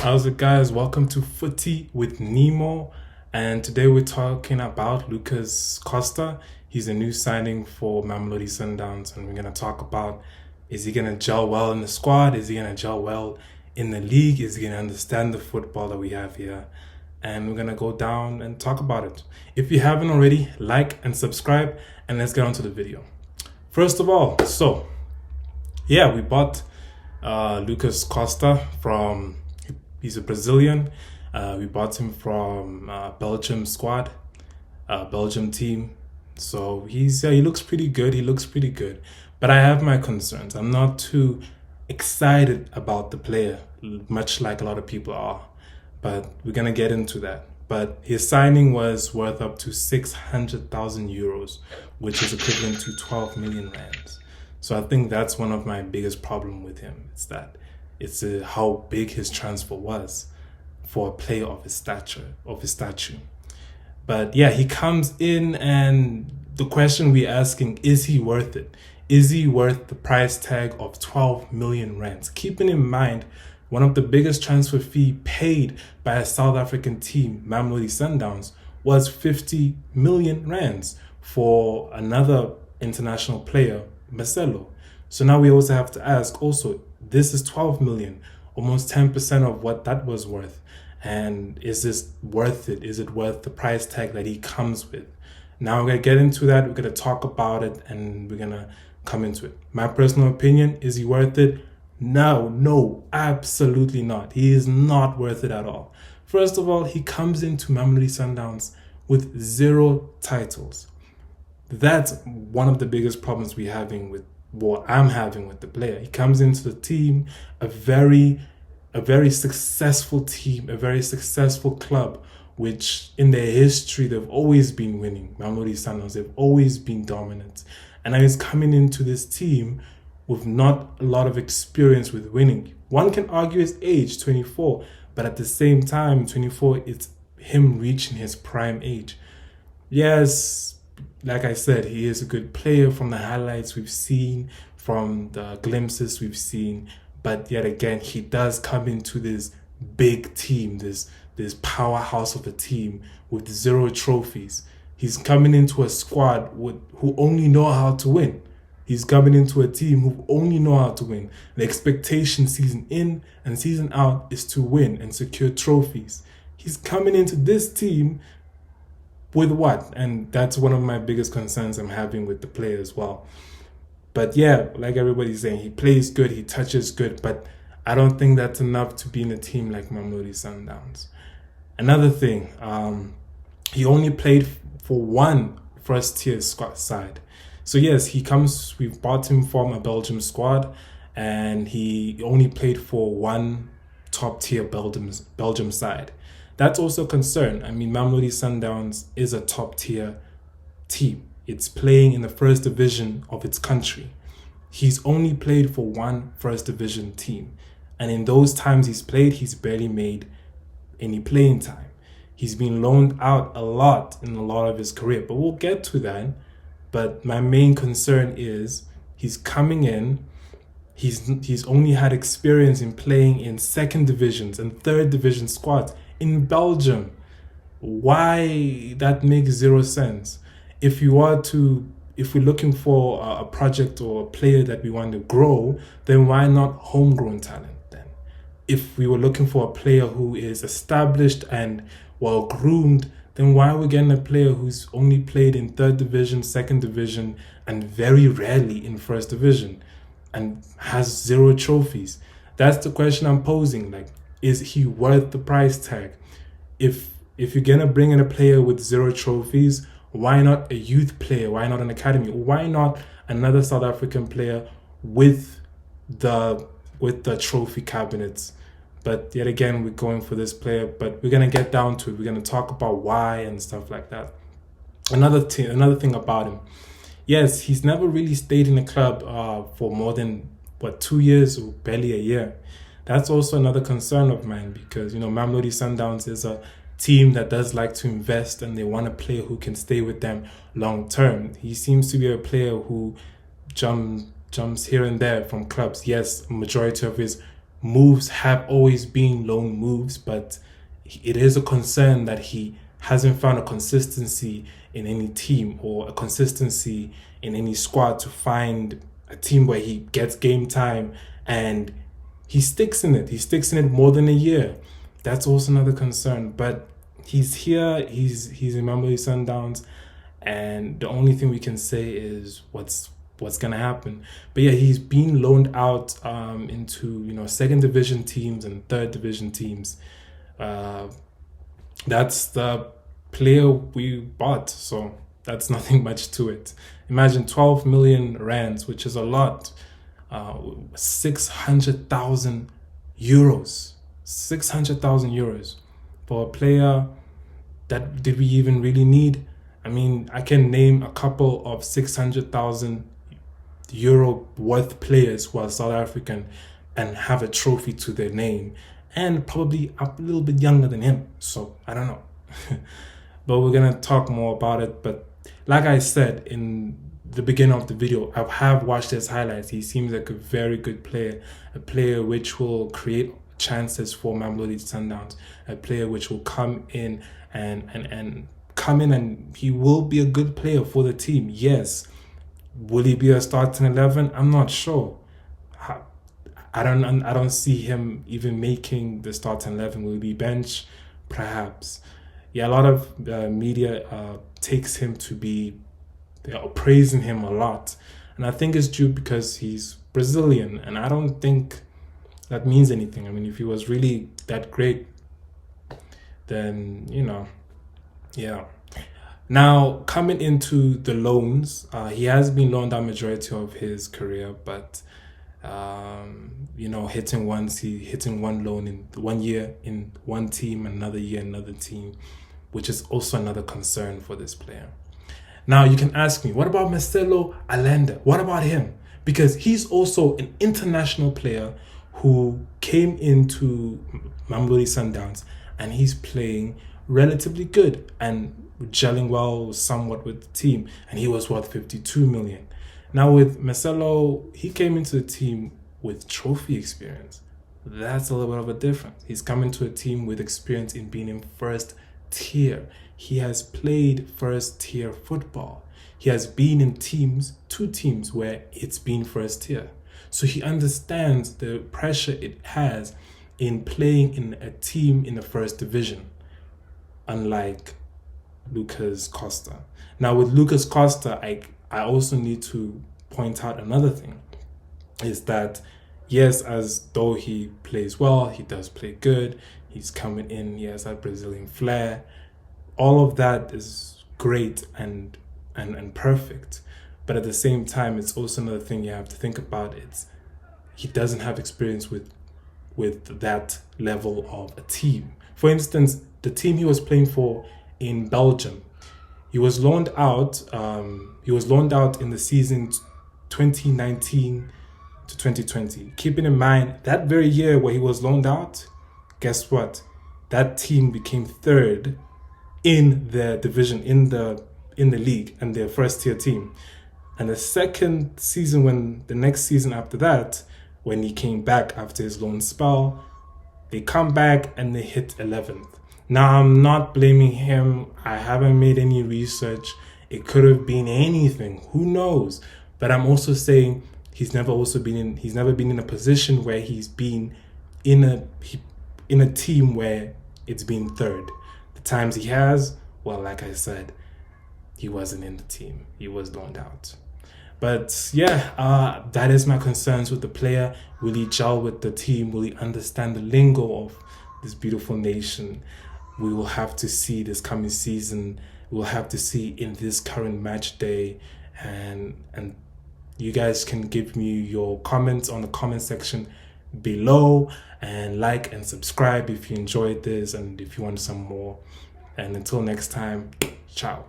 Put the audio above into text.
How's it, guys? Welcome to Footy with Nemo, and today we're talking about Lucas Costa. He's a new signing for Mamelodi Sundowns, and we're going to talk about, is he going to gel well in the squad? Is he going to gel well in the league? Is he going to understand the football that we have here? And we're going to go down and talk about it. If you haven't already, like and subscribe, and let's get on to the video. First of all, we bought Lucas Costa from... He's a Brazilian. We bought him from Belgium squad, Belgium team. So he looks pretty good. But I have my concerns. I'm not too excited about the player, much like a lot of people are. But we're gonna get into that. But his signing was worth up to 600,000 euros, which is equivalent to 12 million rands. So I think that's one of my biggest problem with him. It's how big his transfer was for a player of his stature. But yeah, he comes in, and the question we're asking, is he worth it? Is he worth the price tag of 12 million rands? Keeping in mind, one of the biggest transfer fee paid by a South African team, Mamelodi Sundowns, was 50 million rands for another international player, Marcelo. So now we also have to ask this is 12 million, almost 10% of what that was worth. And is this worth it? Is it worth the price tag that he comes with? Now we're going to get into that. We're going to talk about it, and we're going to come into it. My personal opinion, is he worth it? No, absolutely not. He is not worth it at all. First of all, he comes into Mamelodi Sundowns with 0 titles. That's one of the biggest problems I'm having with the player. He comes into the team, a very successful team, a very successful club, which in their history, they've always been winning. Mamelodi Sundowns, they've always been dominant. And now he's coming into this team with not a lot of experience with winning. One can argue his age, 24, but at the same time, 24, it's him reaching his prime age. Yes, like I said, he is a good player from the highlights we've seen, from the glimpses we've seen. But yet again, he does come into this big team, this powerhouse of a team with 0 trophies. He's coming into a squad who only know how to win. He's coming into a team who only know how to win. The expectation season in and season out is to win and secure trophies. He's coming into this team with what? And that's one of my biggest concerns I'm having with the player as well. But yeah, like everybody's saying, he plays good, he touches good, but I don't think that's enough to be in a team like Mamelodi Sundowns. Another thing, he only played for one first-tier squad side. So yes, we bought him from a Belgium squad, and he only played for one top-tier Belgium side. That's also a concern. I mean, Mamelodi Sundowns is a top-tier team. It's playing in the first division of its country. He's only played for one first division team. And in those times he's played, he's barely made any playing time. He's been loaned out a lot in a lot of his career, but we'll get to that. But my main concern is he's coming in. He's only had experience in playing in second divisions and third division squads in Belgium. Why? That makes 0 sense. If we're looking for a project or a player that we want to grow, then why not homegrown talent then? If we were looking for a player who is established and well groomed, then why are we getting a player who's only played in third division, second division, and very rarely in first division and has 0 trophies? That's the question I'm posing. Like, is he worth the price tag? If you're gonna bring in a player with 0 trophies, why not a youth player? Why not an academy? Why not another South African player with the trophy cabinets? But yet again, we're going for this player, but we're gonna get down to it. We're gonna talk about why and stuff like that. Another thing about him, yes, he's never really stayed in a club for more than 2 years or barely a year. That's also another concern of mine, because Mamelodi Sundowns is a team that does like to invest, and they want a player who can stay with them long term. He seems to be a player who jumps here and there from clubs. Yes, majority of his moves have always been loan moves, but it is a concern that he hasn't found a consistency in any team or a consistency in any squad to find a team where he gets game time and he sticks in it. He sticks in it more than a year. That's also another concern. But he's here. He's in Mamelodi Sundowns, and the only thing we can say is what's gonna happen. But yeah, he's been loaned out into second division teams and third division teams. That's the player we bought, so that's nothing much to it. Imagine 12 million rands, which is a lot. 600,000 euros. 600,000 euros for a player that did we even really need? I mean, I can name a couple of 600,000 euro worth players who are South African and have a trophy to their name, and probably a little bit younger than him. So I don't know. But we're gonna talk more about it. But like I said in the beginning of the video, I have watched his highlights. He seems like a very good player, a player which will create chances for Mamelodi Sundowns, a player which will come in and he will be a good player for the team. Yes. Will he be a starting 11? I'm not sure. I don't see him even making the starting 11. Will he be bench? Perhaps. Yeah, a lot of media takes him to be praising him a lot. And I think it's due because he's Brazilian. And I don't think that means anything. I mean, if he was really that great, then, yeah. Now, coming into the loans, he has been loaned out majority of his career, but hitting one loan in 1 year in one team, another year another team, which is also another concern for this player. Now, you can ask me, what about Marcelo Allende? What about him? Because he's also an international player who came into Mamelodi Sundowns, and he's playing relatively good and gelling well somewhat with the team, and he was worth 52 million. Now with Marcelo, he came into the team with trophy experience. That's a little bit of a difference. He's coming to a team with experience in being in first tier. He has played first tier football. He has been in two teams where it's been first tier. So he understands the pressure it has in playing in a team in the first division, unlike Lucas Costa. Now with Lucas Costa, I also need to point out another thing, is that yes, as though he plays well, he does play good, he's coming in, he has that Brazilian flair, all of that is great and perfect. But at the same time, it's also another thing you have to think about. He doesn't have experience with that level of a team. For instance, the team he was playing for in Belgium, he was loaned out in the season 2019 to 2020. Keeping in mind that very year where he was loaned out, guess what? That team became third in their division, in the league, and their first tier team. And the second season, the next season after that, when he came back after his loan spell, they come back and they hit 11th. Now, I'm not blaming him. I haven't made any research. It could have been anything. Who knows? But I'm also saying he's never been in a position where he's been in a team where it's been third. The times he has, well, like I said, he wasn't in the team. He was loaned out. But yeah, that is my concerns with the player. Will he gel with the team? Will he understand the lingo of this beautiful nation? We will have to see this coming season. We'll have to see in this current match day. And you guys can give me your comments on the comment section below, and like and subscribe if you enjoyed this and if you want some more. And until next time, ciao.